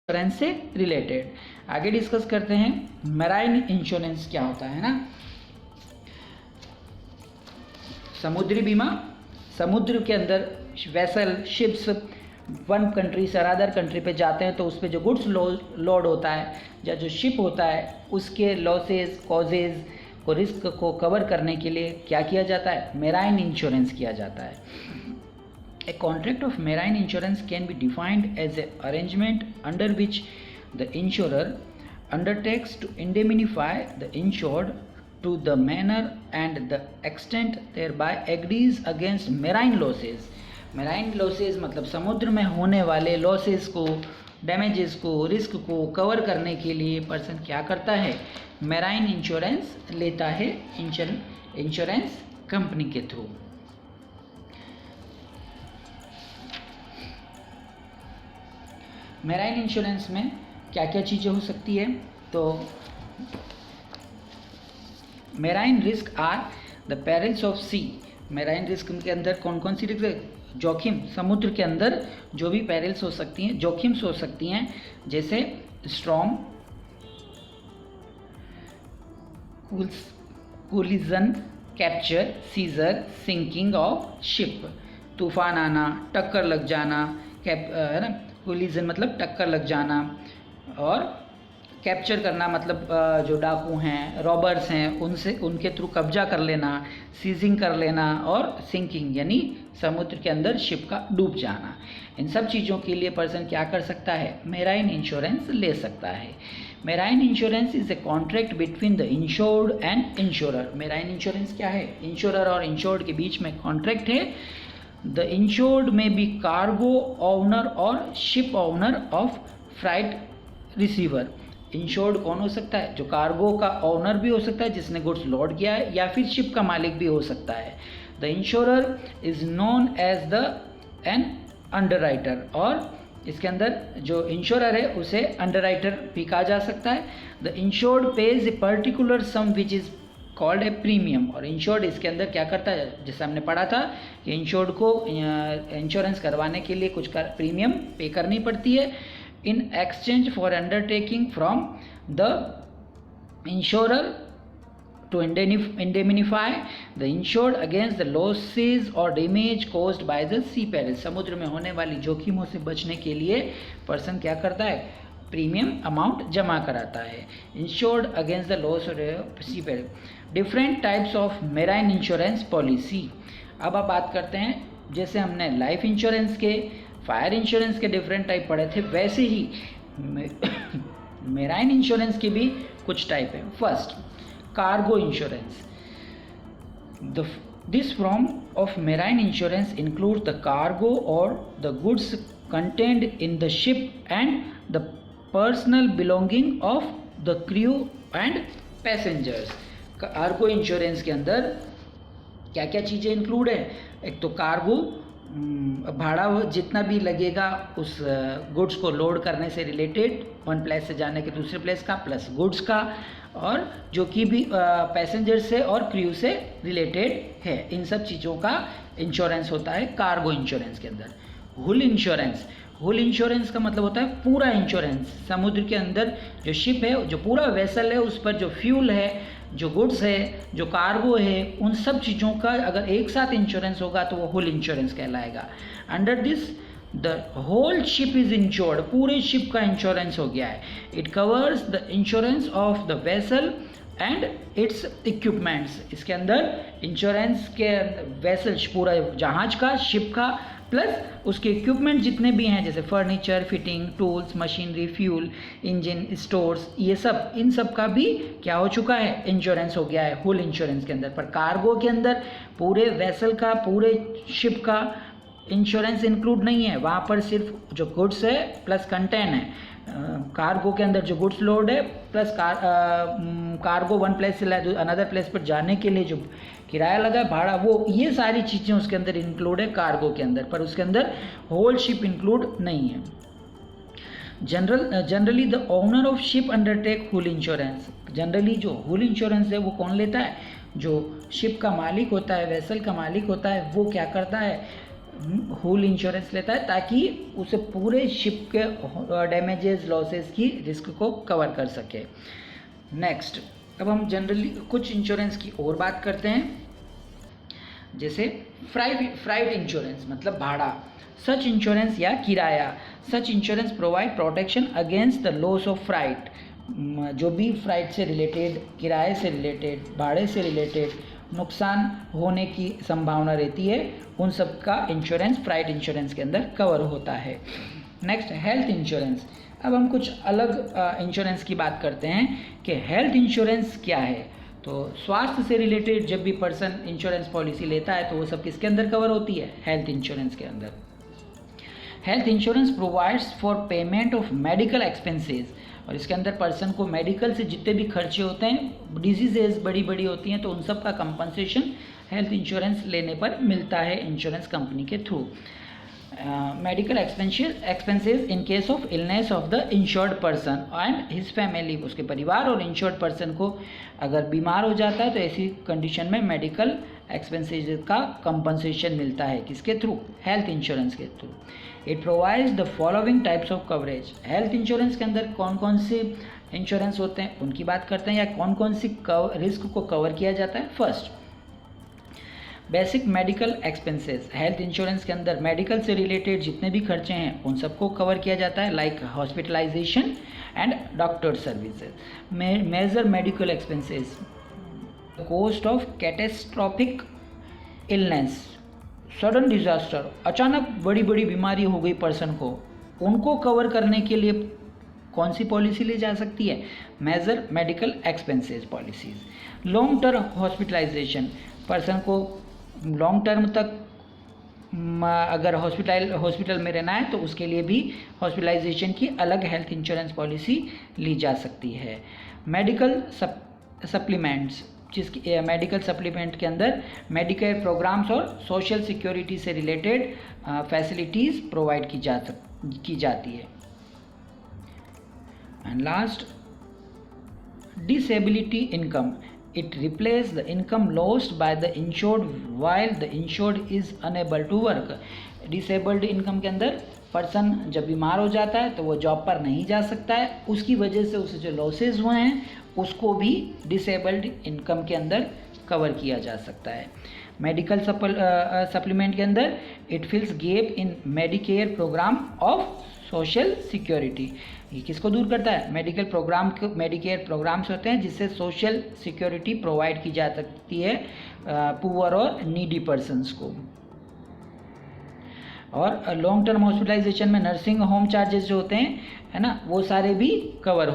Insurance से related. आगे discuss करते हैं मैराइन इंश्योरेंस क्या होता है ना। समुद्री बीमा, समुद्र के अंदर वेसल शिप्स वन कंट्री से अदर कंट्री पे जाते हैं तो उस पर जो गुड्स लोड होता है या जो शिप होता है उसके लॉसेस कॉजेज को रिस्क को कवर करने के लिए क्या किया जाता है, मैराइन इंश्योरेंस किया जाता है। A contract of marine insurance can be defined as an arrangement under which the insurer undertakes to indemnify the insured to the manner and the extent thereby agrees against marine losses. Marine losses मतलब समुद्र में होने वाले losses को, damages को, risk को cover करने के लिए पर्सन क्या करता है, मैराइन इंश्योरेंस लेता है इंश्योरेंस कंपनी के थ्रू। मैराइन इंश्योरेंस में क्या क्या चीज़ें हो सकती है, तो marine risk are the perils of sea. Marine risk के अंदर कौन कौन सी रिस्क, जोखिम, समुद्र के अंदर जो भी पेरिल्स हो सकती हैं, जोखिम्स हो सकती हैं, जैसे storm, collision, capture, seizure, sinking of ship, तूफान आना, टक्कर लग जाना, है ना, कोलिजन मतलब टक्कर लग जाना, और कैप्चर करना मतलब जो डाकू हैं, रॉबर्स हैं, उनके थ्रू कब्जा कर लेना, सीजिंग कर लेना, और सिंकिंग यानी समुद्र के अंदर शिप का डूब जाना। इन सब चीज़ों के लिए पर्सन क्या कर सकता है, मैराइन इंश्योरेंस ले सकता है। Marine insurance is a contract between the insured and insurer. Marine insurance क्या है, इंश्योरर और इंश्योर्ड के बीच में कॉन्ट्रैक्ट है। The insured may be cargo owner or ship owner of freight receiver. Insured कौन हो सकता है, जो कार्गो का ओनर भी हो सकता है जिसने गुड्स लोड किया है, या फिर शिप का मालिक भी हो सकता है। The insurer is known as the an underwriter, और इसके अंदर जो इंश्योरर है उसे अंडरराइटर भी कहा जा सकता है। The insured pays a particular sum which is called a premium, और इंश्योर्ड इसके अंदर क्या करता है, जैसे हमने पढ़ा था कि इंश्योर्ड को इंश्योरेंस करवाने के लिए कुछ प्रीमियम पे करनी पड़ती है in exchange for undertaking from the insurer to indemnify the insured against the losses और damage caused by the sea peril. समुद्र में होने वाली जोखिमों से बचने के लिए पर्सन क्या करता है, प्रीमियम अमाउंट जमा कराता है। Insured against the loss of sea peril. Different types of marine insurance policy. अब आप बात करते हैं, जैसे हमने लाइफ इंश्योरेंस के, फायर इंश्योरेंस के डिफरेंट टाइप पढ़े थे, वैसे ही मैराइन इंश्योरेंस के भी कुछ टाइप है। First, cargo insurance. This form of marine insurance include the cargo और the goods contained in the ship and the personal belonging of the crew and passengers. Cargo insurance के अंदर क्या क्या चीज़ें इंक्लूड है, एक तो कार्गो, भाड़ा जितना भी लगेगा उस गुड्स को लोड करने से रिलेटेड, वन प्लेस से जाने के दूसरे प्लेस का, प्लस गुड्स का, और जो कि भी पैसेंजर से और क्रू से रिलेटेड है, इन सब चीज़ों का इंश्योरेंस होता है कार्गो इंश्योरेंस के अंदर। हुल इंश्योरेंस। हुल इंश्योरेंस का मतलब होता है पूरा इंश्योरेंस। समुद्र के अंदर जो शिप है, जो पूरा वेसल है, उस पर जो फ्यूल है, जो गुड्स है, जो कार्गो है, उन सब चीज़ों का अगर एक साथ इंश्योरेंस होगा तो वो हुल इंश्योरेंस कहलाएगा। Under this the whole ship is insured. पूरे शिप का इंश्योरेंस हो गया है। It covers the insurance of the vessel and its equipments. इसके अंदर इंश्योरेंस के वेसल, पूरा जहाज का, शिप का, प्लस उसके इक्विपमेंट जितने भी हैं, जैसे furniture, fitting, tools, machinery, fuel, engine, stores, ये सब, इन सब का भी क्या हो चुका है, इंश्योरेंस हो गया है हुल इंश्योरेंस के अंदर। पर कार्गो के अंदर पूरे वेसल का, पूरे शिप का इंश्योरेंस इंक्लूड नहीं है। वहाँ पर सिर्फ जो गुड्स है प्लस कंटेन है। कार्गो के अंदर जो गुड्स लोड है प्लस कार्गो वन प्लेस से अनदर प्लेस पर जाने के लिए जो किराया लगा, भाड़ा, वो ये सारी चीज़ें उसके अंदर इंक्लूड है कार्गो के अंदर, पर उसके अंदर होल शिप इंक्लूड नहीं है। Generally the owner of ship undertake hull insurance. Generally जो हुल इंश्योरेंस है वो कौन लेता है, जो शिप का मालिक होता है, वेसल का मालिक होता है, वो क्या करता है, होल इंश्योरेंस लेता है ताकि उसे पूरे शिप के डैमेजेस लॉसेस की रिस्क को कवर कर सके। नेक्स्ट, अब हम जनरली कुछ इंश्योरेंस की और बात करते हैं, जैसे फ्राइट इंश्योरेंस मतलब भाड़ा। सच इंश्योरेंस या किराया, such insurance provide protection against the loss of freight. जो भी फ्राइट से रिलेटेड, किराए से रिलेटेड, भाड़े से रिलेटेड नुकसान होने की संभावना रहती है, उन सब का इंश्योरेंस फ्राइट इंश्योरेंस के अंदर कवर होता है। Next, health insurance. अब हम कुछ अलग इंश्योरेंस की बात करते हैं कि हेल्थ इंश्योरेंस क्या है। तो स्वास्थ्य से रिलेटेड जब भी पर्सन इंश्योरेंस पॉलिसी लेता है तो वो सब किसके अंदर कवर होती है? हेल्थ इंश्योरेंस के अंदर। Health insurance provides for payment of medical expenses, और इसके अंदर पर्सन को मेडिकल से जितने भी खर्चे होते हैं, डिजीजेज बड़ी बड़ी होती हैं, तो उन सब का कंपनसेशन हेल्थ इंश्योरेंस लेने पर मिलता है इंश्योरेंस कंपनी के through. Medical expenses in case of illness of the insured person and his family, उसके परिवार और इंश्योर्ड पर्सन को अगर बीमार हो जाता है तो ऐसी कंडीशन में मेडिकल एक्सपेंसेस का कंपनसेशन मिलता है, किसके थ्रू? हेल्थ इंश्योरेंस के through. It provides the following types of coverage. Health insurance के अंदर कौन कौन से इंश्योरेंस होते हैं उनकी बात करते हैं, या कौन कौन सी रिस्क को कवर किया जाता है। First, basic medical expenses. Health insurance के अंदर मेडिकल से रिलेटेड जितने भी खर्चे हैं उन सबको कवर किया जाता है, like hospitalisation and doctor services. Major medical expenses, cost of catastrophic illness, sudden disaster, अचानक बड़ी बड़ी बीमारी हो गई पर्सन को, उनको कवर करने के लिए कौन सी पॉलिसी ली जा सकती है? Major medical expenses policies. Long term hospitalisation, person को लॉन्ग टर्म तक अगर हॉस्पिटल में रहना है तो उसके लिए भी हॉस्पिटलाइजेशन की अलग हेल्थ इंश्योरेंस पॉलिसी ली जा सकती है। मेडिकल सप्लीमेंट्स, जिसकी मेडिकल सप्लीमेंट के अंदर मेडिकेयर प्रोग्राम्स और सोशल सिक्योरिटी से रिलेटेड फैसिलिटीज़ प्रोवाइड की जाती है। And last, disability income. It replaces the income lost by the insured while the insured is unable to work. Disabled income के अंदर पर्सन जब बीमार हो जाता है तो वो जॉब पर नहीं जा सकता है, उसकी वजह से उसे जो लॉसेज हुए हैं उसको भी डिसेबल्ड इनकम के अंदर कवर किया जा सकता है। मेडिकल सप्लीमेंट के अंदर it fills gap in medicare program of social security. ये किसको दूर करता है? मेडिकेयर प्रोग्राम्स होते हैं जिससे सोशल सिक्योरिटी प्रोवाइड की जा सकती है पुअर और नीडी पर्सन्स को। और लॉन्ग टर्म हॉस्पिटलाइजेशन में नर्सिंग होम चार्जेस जो होते हैं, है ना, वो सारे भी कवर